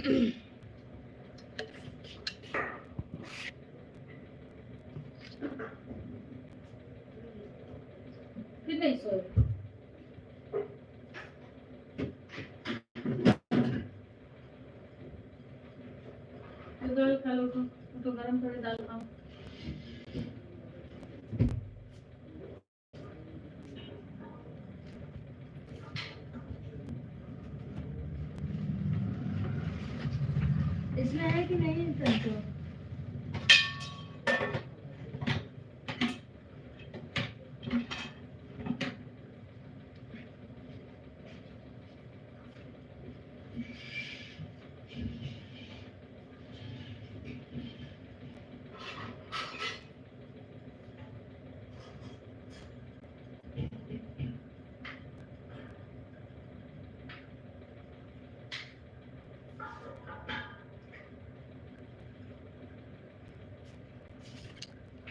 फिर नहीं सोए। दाल खा लो तो गरम थोड़ी दाल खाओ। इसमें है कि नहीं संतो?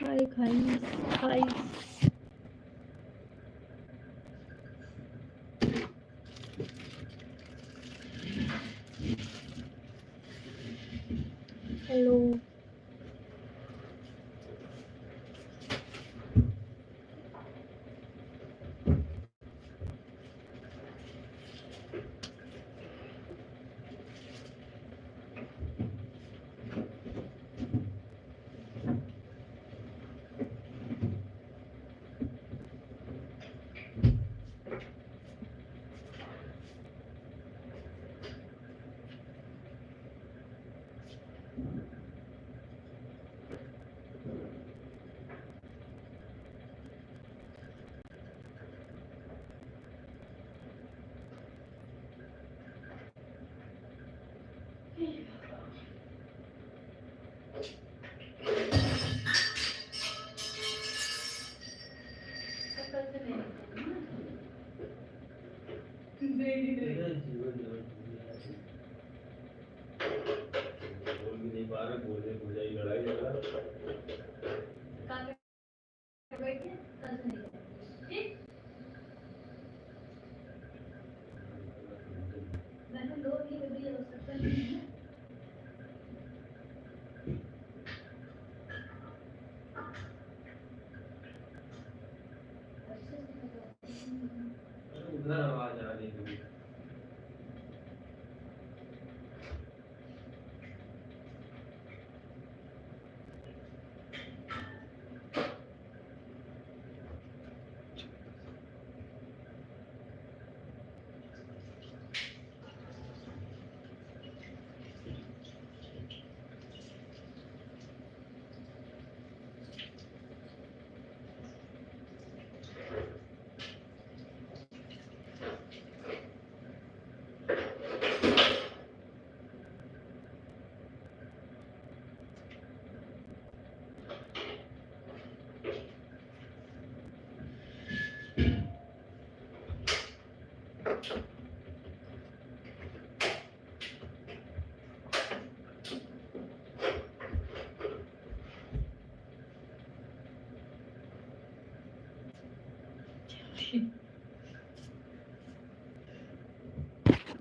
हाय गाइस, हाय। हेलो। उधर आवाज आ रही है।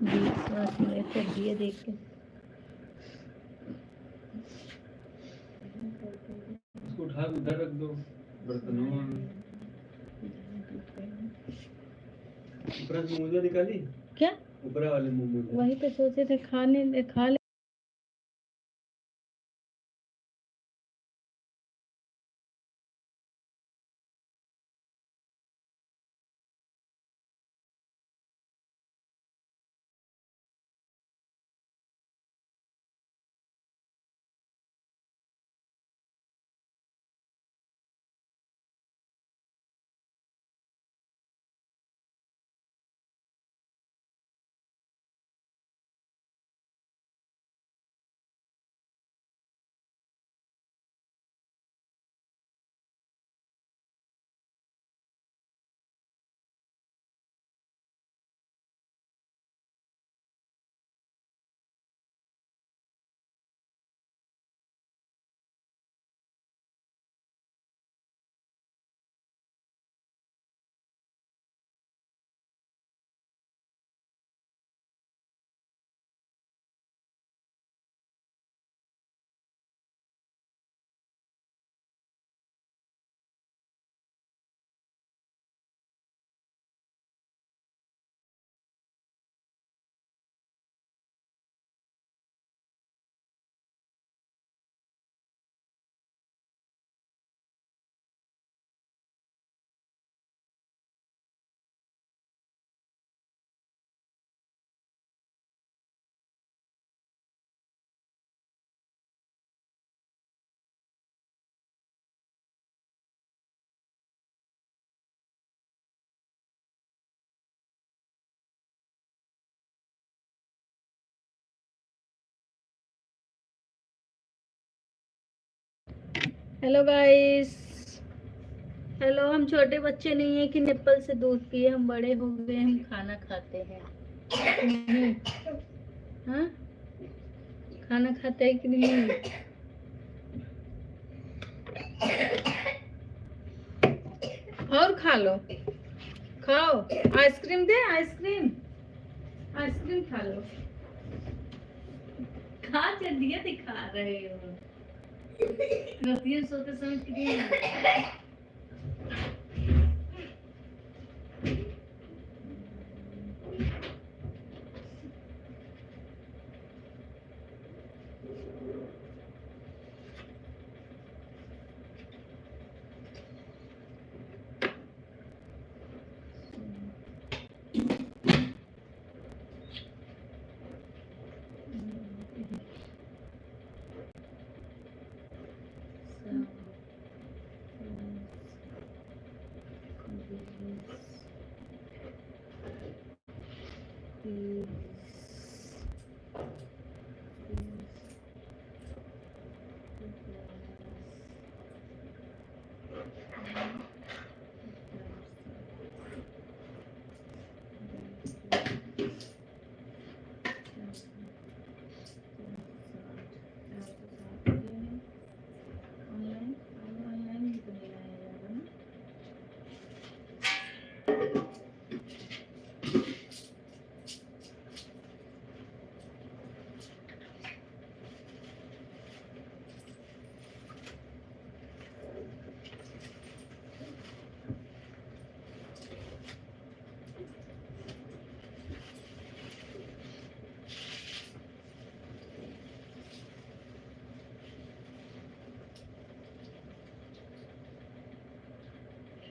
मेरे को दिए देख के उसको उठा के उधर रख दो बर्तनों में। ऊपर से मोजा निकाली क्या ऊपर वाले मोमो वही तो सोचे थे खाने खा ले। Hello guys, hello. हम छोटे बच्चे नहीं है कि निप्पल से दूध पिए, हम बड़े हो गए, हम खाना खाते हैं। हाँ, खाना खाते हैं कि नहीं? और खा लो, खाओ। आइसक्रीम दे, आइसक्रीम, आइसक्रीम खा लो। खा चलिए, दिखा रहे हो गलतियां सोते समय कितनी।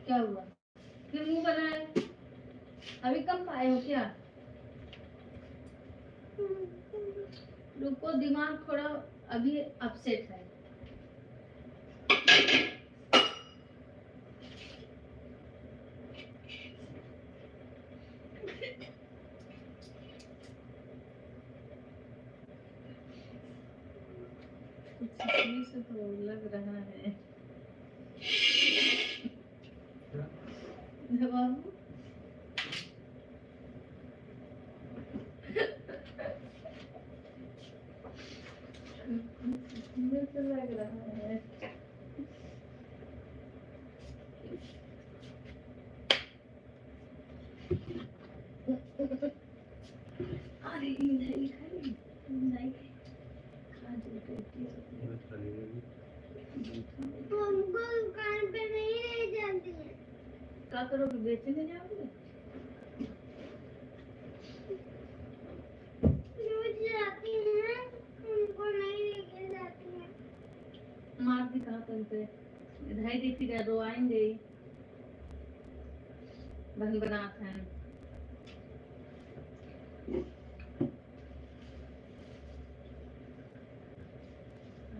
क्या हुआ? फिर मुंह बनाए? अभी कम पाए हो क्या? रुको, दिमाग थोड़ा अभी अपसेट है। कुछ इसमें से तो लग रहा है। बाबू मुझे तो लग रहा है। अरे नहीं खाई, नहीं खा जो बेटी। हमको दुकान पे नहीं ले जाती है। क्या करोगे, बेचने जाओगे? रोज जाती है, हमको नहीं लेके जाती है। मार दी कहाँ करते? इधर ही दिखी रहा, दो आएंगे ही। बन बनाते हैं।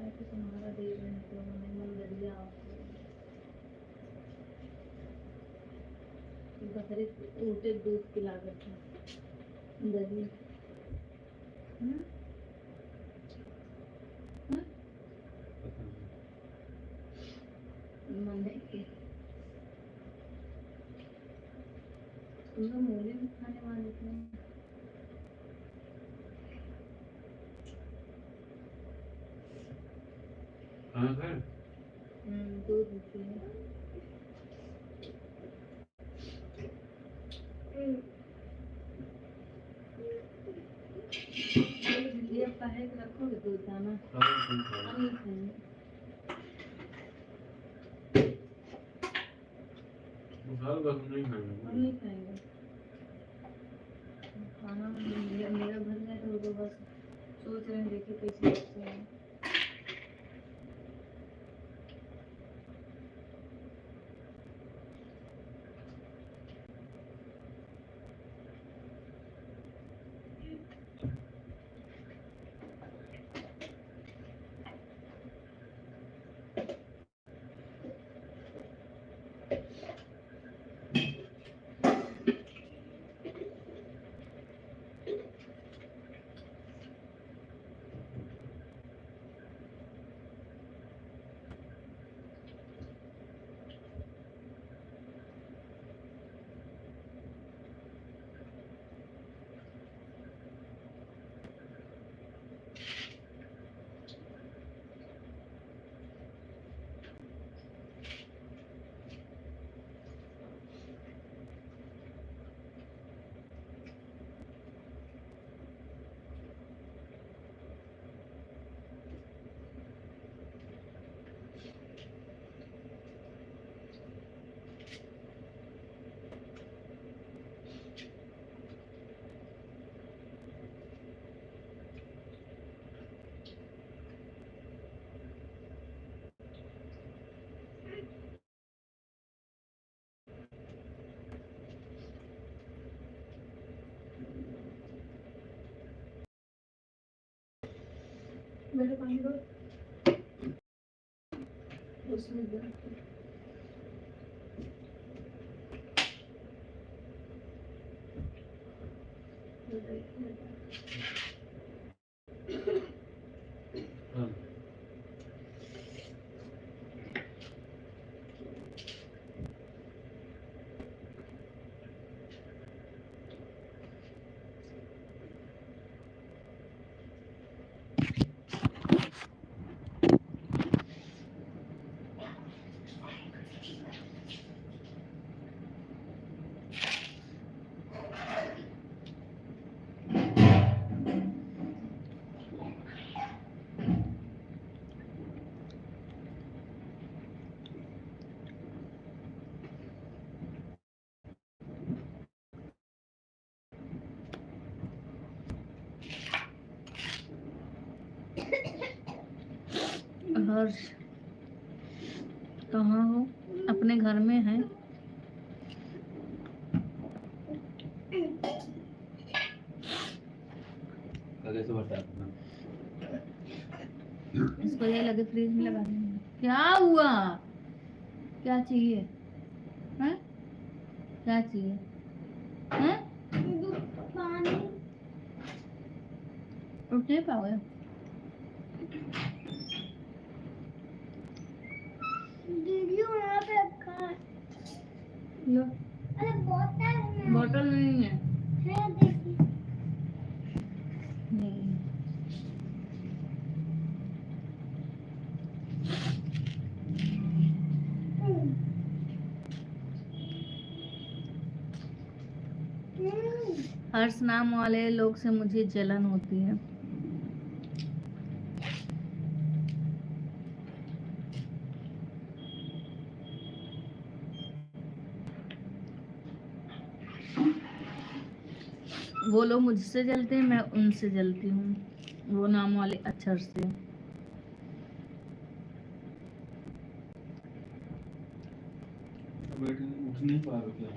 तो तुम्हारा दे रहे हैं तो हमें मन दरिया बकरी उल्टे दूध की लागत है दही। मन है कि तुम लोग मूली भी खाने वाले थे। दूध पी ये पहले रखोगे दूध दाना? हम नहीं खाएंगे। हम नहीं खाएंगे खाना। मेरा भर गया तो वो बस सोच रहे हैं, देखिए कैसे बचते हैं। मेरे पानी दो, उसमें दो। हाँ हर्ष कहाँ हो? अपने घर में है? आगे से बता अपना। इसको ये लगे फ्रिज में लगा देंगे। क्या हुआ? क्या चाहिए? हैं? क्या चाहिए? हैं? पानी उठ नहीं पाओगे? दीदी वहाँ पे रखा है। लो, अरे बोतल में बोतल नहीं है। है, देखिए। नहीं। हम्म। हम्म। हर्ष नाम वाले लोग से मुझे जलन होती है। वो लोग मुझसे जलते हैं, मैं उनसे जलती हूँ, वो नाम वाले अक्षर से। बैठ उठ नहीं पा रहे क्या?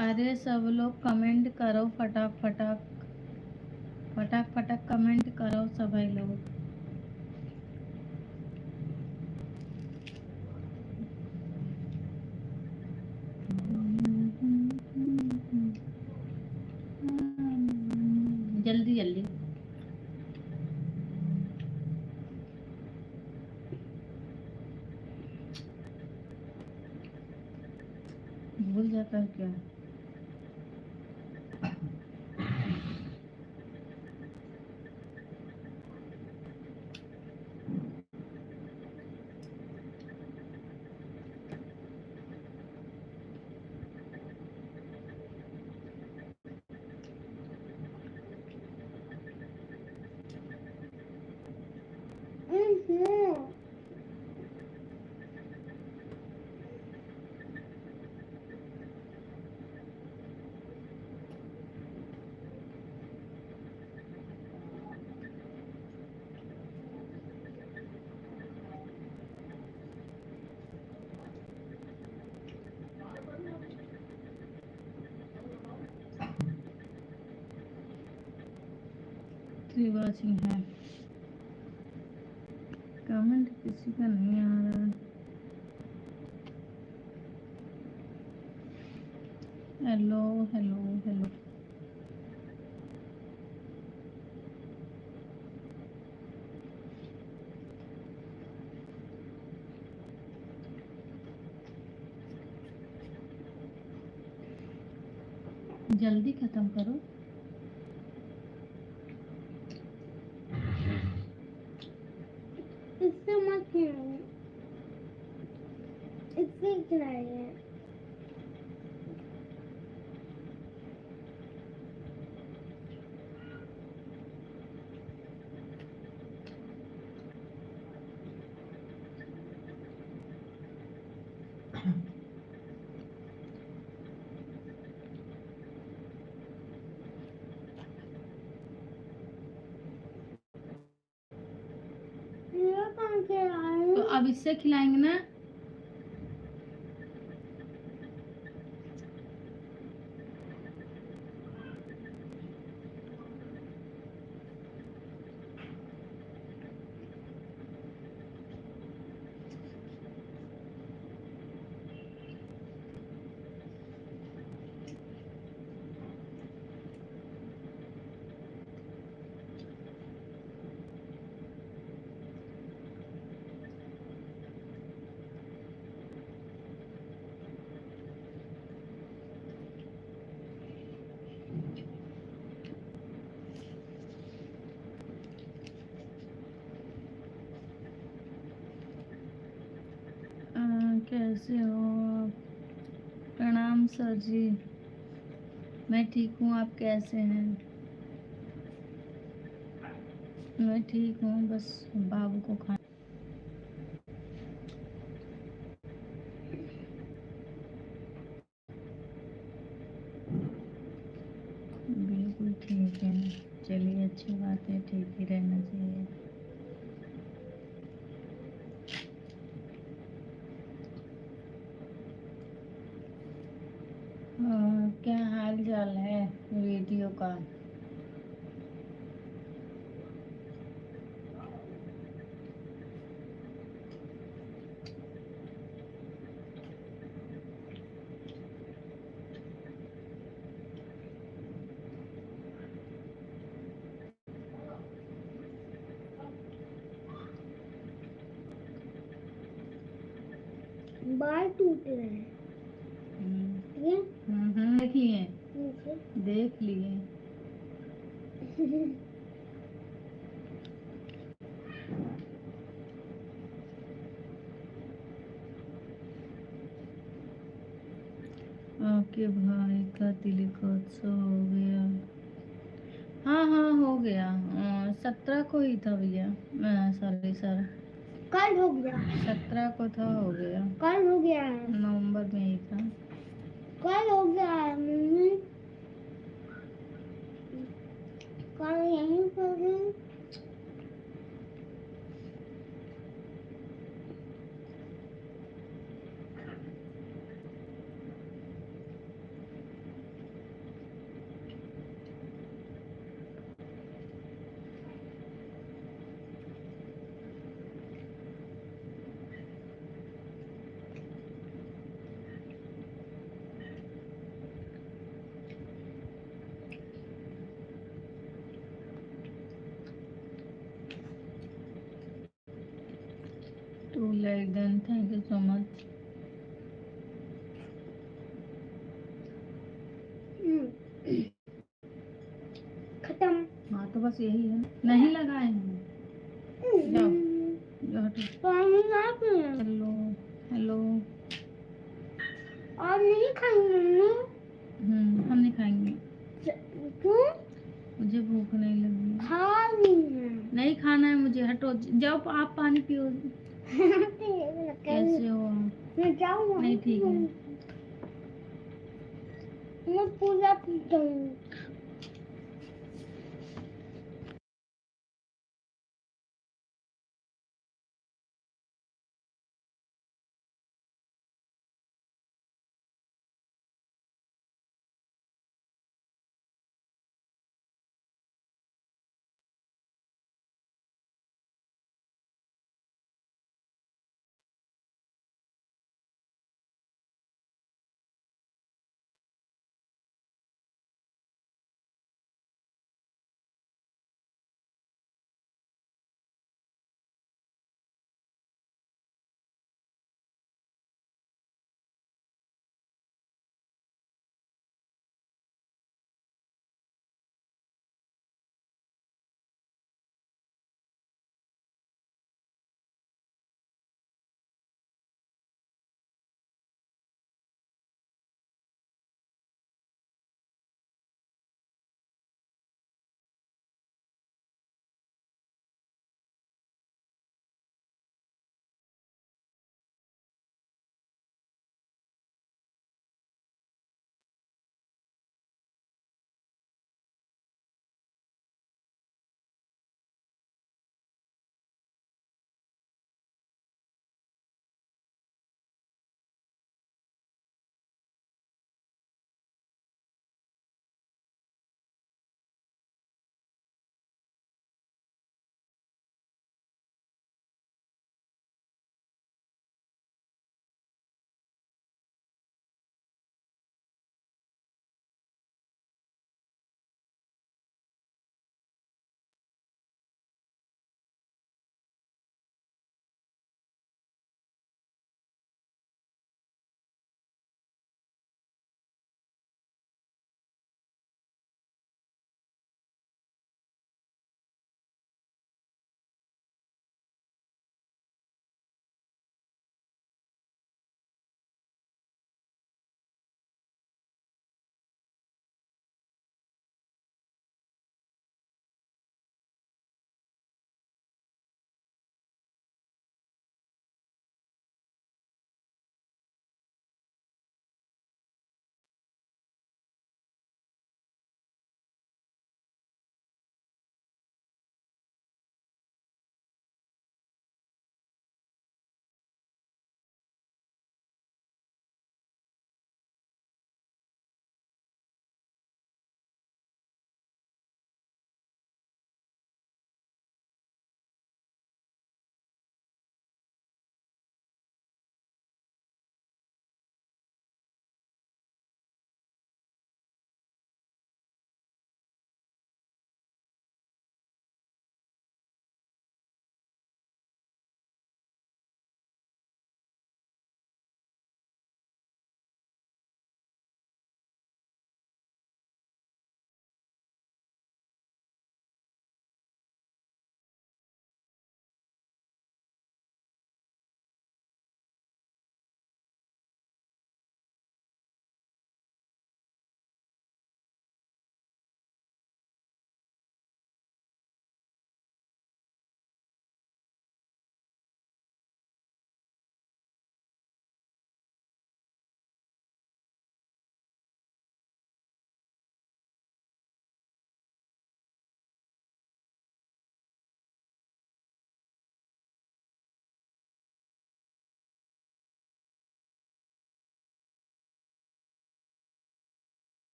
अरे सब लोग कमेंट करो, फटाक फटाक फटाक फटाक कमेंट करो सभी लोग। जल्दी जल्दी। भूल जाता है क्या? वाचिंग है, कमेंट किसी का नहीं आ रहा है। Hello hello hello. जल्दी खत्म करो। इससे मत खिलाइए, इससे खिलाइए। ये कौन खिलाए? तो अब इससे खिलाएंगे ना। कैसे हो आप? प्रणाम सर जी, मैं ठीक हूँ, आप कैसे हैं? मैं ठीक हूँ, बस बाबू को खाना। बिल्कुल ठीक है, चलिए अच्छी बात है, ठीक ही रहना चाहिए। क्या हाल चाल है वीडियो का? बाल टूट रहे हैं। ये देख लिए, नीचे। देख लिए। आपके भाई का तिलकोत्सव हो गया? हाँ हाँ हो गया, 17 को ही था भैया, सॉरी सर, कल हो गया, 17 को था, हो गया, कल हो गया है, नवंबर में ही था। कल हो गया है मम्मी, कल यहीं पर गई। To like then thank you so much. खत्म। हाँ तो बस यही है, नहीं लगाए हैं। जाओ जाओ हटो। पानी ना पिए। Hello hello. और नहीं खाएंगे मम्मी? हम नहीं खाएंगे, क्यों? मुझे भूख नहीं लगी है। खा ली है। नहीं खाना है मुझे, हटो जाओ, आप पानी पियो। कैसे हो आप? मैं जाऊँ? नहीं ठीक है। मैं पूरा पीता हूँ।